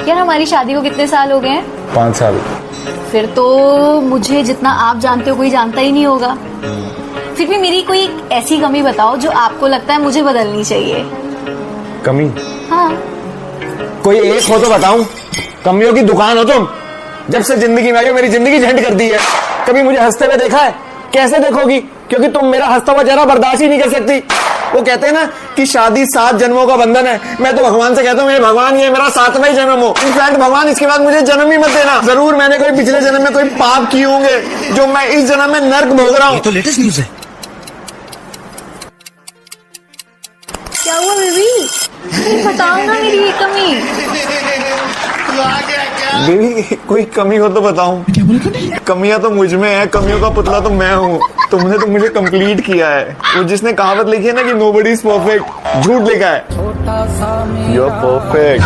यार हमारी शादी को कितने साल हो गए हैं? 5 साल। फिर तो मुझे जितना आप जानते हो कोई जानता ही नहीं होगा। फिर भी मेरी कोई ऐसी कमी बताओ जो आपको लगता है मुझे बदलनी चाहिए। कमी? हाँ। कोई एक हो तो बताऊं। कमियों की दुकान हो तुम। जब से जिंदगी में आई हो मेरी जिंदगी झंड कर दी है। कभी मुझे हंसते हुए देखा है? कैसे देखोगी? क्योंकि तुम मेरा हंसता हुआ चेहरा बर्दाश्त ही नहीं कर सकती। वो कहते हैं ना कि शादी 7 जन्मों का बंधन है। मैं तो भगवान से कहता हूँ हे भगवान ये मेरा 7वां जन्म हो। इनफैक्ट भगवान इसके बाद मुझे जन्म ही मत देना। जरूर मैंने कोई पिछले जन्म में कोई पाप किए होंगे जो मैं इस जन्म में नर्क भोग रहा हूँ। तो लेटेस्ट न्यूज है। क्या हुआ बेबी? बताओ ना मेरी ये कमी। बेबी कोई कमी हो तो बताऊं। क्या बोला तूने? कमियां तो मुझ में है, कमियों का पुतला तो मैं हूँ। तुमने तो मुझे कंप्लीट किया है। वो जिसने कहावत लिखी है ना कि नोबडी इज परफेक्ट, झूठ लिखा है। You are perfect.